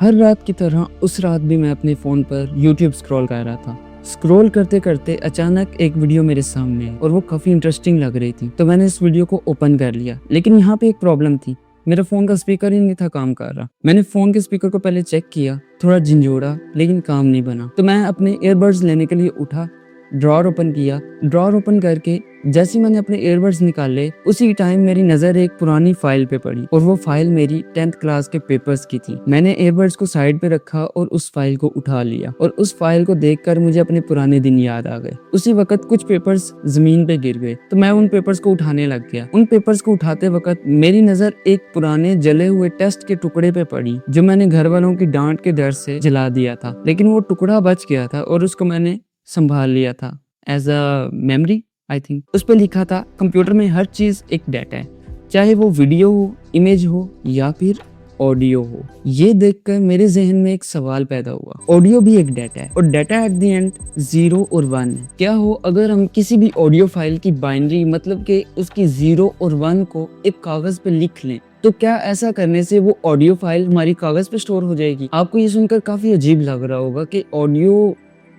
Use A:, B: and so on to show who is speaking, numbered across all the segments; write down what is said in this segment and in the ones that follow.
A: हर रात की तरह उस रात भी मैं अपने फ़ोन पर यूट्यूब स्क्रॉल कर रहा था। स्क्रॉल करते करते अचानक एक वीडियो मेरे सामने आई और वो काफ़ी इंटरेस्टिंग लग रही थी, तो मैंने इस वीडियो को ओपन कर लिया। लेकिन यहाँ पे एक प्रॉब्लम थी, मेरा फ़ोन का स्पीकर ही नहीं था काम कर रहा। मैंने फ़ोन के स्पीकर को पहले चेक किया, थोड़ा झंझोड़ा, लेकिन काम नहीं बना। तो मैं अपने ईयरबड्स लेने के लिए उठा, ड्रॉअर ओपन किया। ड्रॉअर ओपन करके जैसे ही मैंने अपने ईयरबड्स निकाले, उसी टाइम मेरी नज़र एक पुरानी फाइल पे पड़ी और वो फाइल मेरी 10th क्लास के पेपर्स की थी। मैंने ईयरबड्स को साइड पे रखा और उस फाइल को उठा लिया और उस फाइल को देखकर मुझे अपने पुराने दिन याद आ गए। उसी वक्त कुछ पेपर्स जमीन पे गिर गए, तो मैं उन पेपर्स को उठाने लग गया। उन पेपर्स को उठाते वक्त मेरी नज़र एक पुराने जले हुए टेस्ट के टुकड़े पे पड़ी, जो मैंने घर वालों की डांट के डर से जला दिया था। लेकिन वो टुकड़ा बच गया था और उसको मैंने संभाल लिया था as a memory, I think. उस पर लिखा था, कंप्यूटर में हर चीज एक डाटा है, चाहे वो वीडियो हो, इमेज हो या फिर ऑडियो हो। ये देखकर मेरे जहन में एक सवाल पैदा हुआ, ऑडियो भी एक डाटा है और डाटा एट द एंड 0 और 1 है। क्या हो अगर हम किसी भी ऑडियो फाइल की बाइनरी, मतलब कि उसकी 0 और 1 को एक कागज पे लिख लें, तो क्या ऐसा करने से वो ऑडियो फाइल हमारी कागज पे स्टोर हो जाएगी? आपको ये सुनकर काफी अजीब लग रहा होगा कि ऑडियो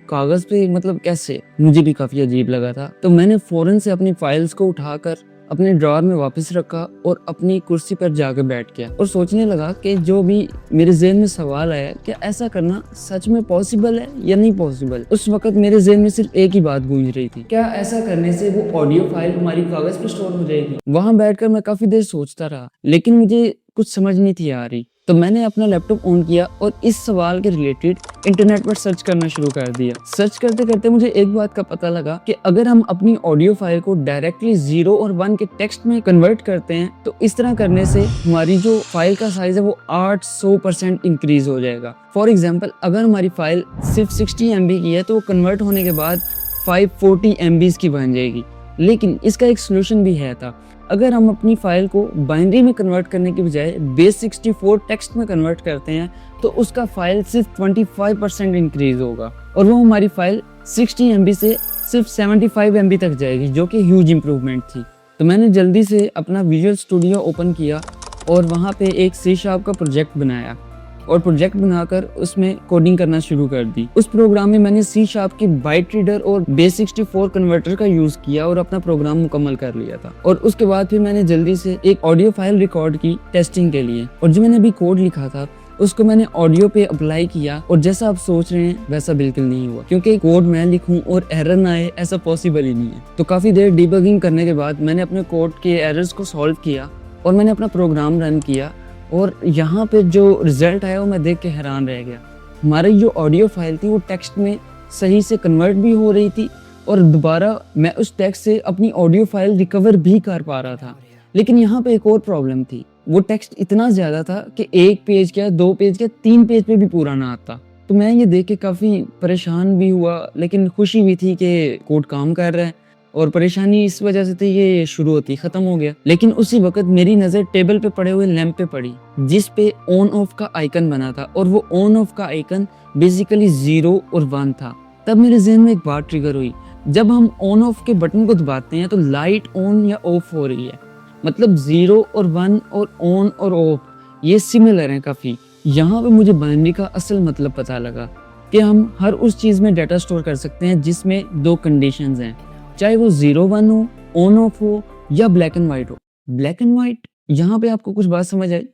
A: कागज पे, मतलब कैसे? मुझे भी काफी अजीब लगा था। तो मैंने फौरन से अपनी फाइल्स को उठाकर अपने ड्रॉअर में वापस रखा और अपनी कुर्सी पर जाकर बैठ गया और सोचने लगा कि जो भी मेरे ज़हन में सवाल आया, क्या ऐसा करना सच में पॉसिबल है या नहीं पॉसिबल। उस वक्त मेरे ज़हन में सिर्फ एक ही बात गूंज रही थी, क्या ऐसा करने से वो ऑडियो फाइल हमारी कागज पर स्टोर हो जाएगी? वहां बैठकर मैं काफी देर सोचता रहा, लेकिन मुझे कुछ समझ नहीं थी आ रही। तो मैंने अपना लैपटॉप ऑन किया और इस सवाल के रिलेटेड इंटरनेट पर सर्च करना शुरू कर दिया। सर्च करते करते मुझे एक बात का पता लगा कि अगर हम अपनी ऑडियो फाइल को डायरेक्टली 0 और 1 के टेक्स्ट में कन्वर्ट करते हैं, तो इस तरह करने से हमारी जो फाइल का साइज है वो 800% इंक्रीज हो जाएगा। फॉर एग्जाम्पल, अगर हमारी फाइल सिर्फ 60 MB की है, तो वो कन्वर्ट होने के बाद 540 MB की बन जाएगी। लेकिन इसका एक सोल्यूशन भी है था। अगर हम अपनी फाइल को बाइनरी में कन्वर्ट करने के बजाय बेस 64 टेक्स्ट में कन्वर्ट करते हैं, तो उसका फाइल सिर्फ 25% इंक्रीज होगा और वो हमारी फाइल 60 MB से सिर्फ 75 MB तक जाएगी, जो कि ह्यूज इंप्रूवमेंट थी। तो मैंने जल्दी से अपना विजुअल स्टूडियो ओपन किया और वहाँ पे एक C# का प्रोजेक्ट बनाया और प्रोजेक्ट बनाकर उसमें कोडिंग करना शुरू कर दी। उस प्रोग्राम में मैंने C# की बाइट रीडर और बेस 64 कन्वर्टर का यूज किया और अपना प्रोग्राम मुकम्मल कर लिया था। और उसके बाद फिर मैंने जल्दी से एक ऑडियो फाइल रिकॉर्ड की टेस्टिंग के लिए, और जो मैंने अभी कोड लिखा था उसको मैंने ऑडियो पे अप्लाई किया और जैसा आप सोच रहे हैं वैसा बिल्कुल नहीं हुआ, क्योंकि कोड मैं लिखूं और एरर ना आए ऐसा पॉसिबल ही नहीं है। तो काफी देर डिबगिंग करने के बाद मैंने अपने कोड के एरर्स को सॉल्व किया और मैंने अपना प्रोग्राम रन किया और यहाँ पे जो रिजल्ट आया वो मैं देख के हैरान रह गया। हमारी जो ऑडियो फाइल थी वो टेक्स्ट में सही से कन्वर्ट भी हो रही थी और दोबारा मैं उस टेक्स्ट से अपनी ऑडियो फाइल रिकवर भी कर पा रहा था। लेकिन यहाँ पे एक और प्रॉब्लम थी, वो टेक्स्ट इतना ज़्यादा था कि 1 पेज क्या, 2 पेज क्या, 3 पेज पे भी पूरा ना आता। तो मैं ये देख के काफ़ी परेशान भी हुआ, लेकिन खुशी भी थी कि कोड काम कर रहा है, और परेशानी इस वजह से थी ये शुरू होती ख़त्म हो गया। लेकिन उसी वक्त मेरी नज़र टेबल पे पड़े हुए लैंप पे पड़ी, जिस पे ऑन ऑफ का आइकन बना था और वो ऑन ऑफ का आइकन बेसिकली 0 और 1 था। तब मेरे जहन में एक बात ट्रिगर हुई, जब हम ऑन ऑफ के बटन को दबाते हैं तो लाइट ऑन या ऑफ हो रही है, मतलब 0 और 1 और ऑन और ऑफ ये सिमिलर हैं काफ़ी। यहाँ पे मुझे बाइनरी का असल मतलब पता लगा कि हम हर उस चीज़ में डाटा स्टोर कर सकते हैं जिसमें 2 कंडीशंस हैं, चाहे वो 0-1 हो, ऑन ऑफ हो या ब्लैक एंड व्हाइट हो। ब्लैक एंड व्हाइट, यहाँ पे आपको कुछ बात समझ आई?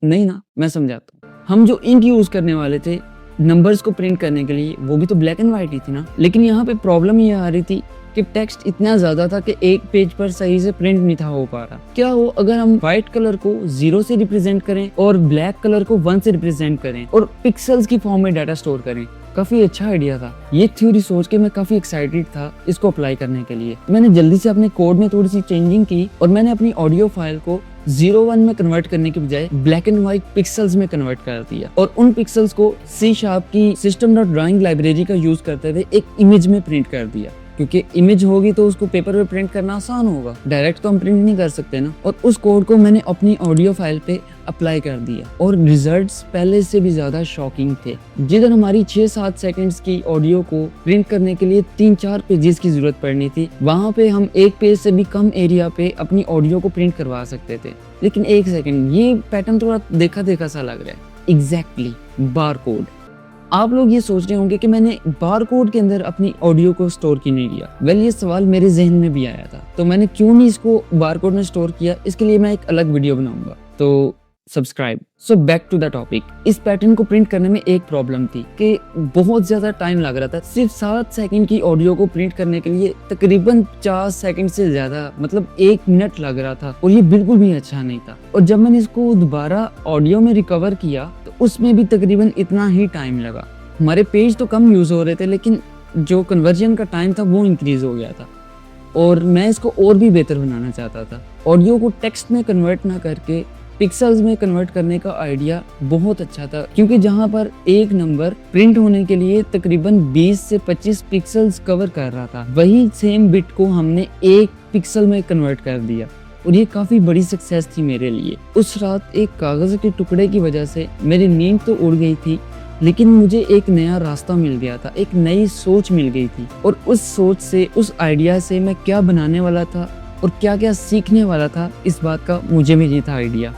A: नहीं ना, मैं समझाता हूँ। हम जो इंक यूज करने वाले थे नंबर्स को प्रिंट करने के लिए, वो भी तो ब्लैक एंड व्हाइट ही थी ना। लेकिन यहाँ पे प्रॉब्लम ये आ रही थी कि टेक्स्ट इतना ज्यादा था कि एक पेज पर सही से प्रिंट नहीं था हो पा रहा। क्या हो अगर हम व्हाइट कलर को 0 से रिप्रेजेंट करें और ब्लैक कलर को 1 से रिप्रेजेंट करें और पिक्सल्स की फॉर्म में डाटा स्टोर करें? काफी अच्छा आइडिया था। ये थ्योरी सोच के मैं काफी एक्साइटेड था इसको अप्लाई करने के लिए। मैंने जल्दी से अपने कोड में थोड़ी सी चेंजिंग की और मैंने अपनी ऑडियो फाइल को 0-1 में कन्वर्ट करने के बजाय ब्लैक एंड व्हाइट पिक्सल्स में कन्वर्ट कर दिया और उन पिक्सल्स को C# की system.drawing लाइब्रेरी का यूज करते हुए एक इमेज में प्रिंट कर दिया, क्योंकि इमेज होगी तो उसको पेपर पे प्रिंट करना आसान होगा, डायरेक्ट तो हम प्रिंट नहीं कर सकते ना। और उस कोड को मैंने अपनी ऑडियो फाइल पे अप्लाई कर दिया और रिजल्ट्स पहले से भी ज्यादा शॉकिंग थे। जिधर हमारी 6-7 सेकंड्स की ऑडियो को प्रिंट करने के लिए 3-4 पेजेस की जरूरत पड़नी थी, वहां पे हम 1 पेज से भी कम एरिया पे अपनी ऑडियो को प्रिंट करवा सकते थे। लेकिन 1 सेकंड, ये पैटर्न थोड़ा देखा देखा सा लग रहा है। Exactly barcode. आप लोग ये सोच रहे होंगे कि मैंने बारकोड के अंदर अपनी ऑडियो को स्टोर क्यों नहीं किया। वेल, ये सवाल मेरे जहन में भी आया था, तो मैंने क्यों नहीं इसको बारकोड में स्टोर किया, इसके लिए मैं एक अलग वीडियो बनाऊंगा, तो subscribe. So back to the topic. इस पैटर्न को प्रिंट करने में एक प्रॉब्लम थी कि बहुत ज्यादा टाइम लग रहा था। सिर्फ 7 सेकंड की ऑडियो को प्रिंट करने के लिए तकरीबन 50 सेकंड से ज्यादा, मतलब 1 मिनट लग रहा था, और ये बिल्कुल भी अच्छा नहीं था। और जब मैंने इसको दोबारा ऑडियो में रिकवर किया तो उसमें भी तकरीबन इतना ही टाइम लगा। हमारे पेज तो कम यूज हो रहे थे, लेकिन जो कन्वर्जन का टाइम था वो इंक्रीज हो गया था, और मैं इसको और भी बेहतर बनाना चाहता था। ऑडियो को टेक्स्ट में कन्वर्ट ना करके पिक्सल्स में कन्वर्ट करने का आइडिया बहुत अच्छा था, क्योंकि जहां पर एक नंबर प्रिंट होने के लिए तकरीबन 20 से 25 पिक्सल्स कवर कर रहा था, वही सेम बिट को हमने 1 पिक्सल में कन्वर्ट कर दिया, और ये काफी बड़ी सक्सेस थी मेरे लिए। उस रात एक कागज के टुकड़े की वजह से मेरी नींद तो उड़ गई थी, लेकिन मुझे एक नया रास्ता मिल गया था, एक नई सोच मिल गई थी, और उस सोच से, उस आइडिया से मैं क्या बनाने वाला था और क्या क्या सीखने वाला था, इस बात का मुझे भी नहीं था आइडिया।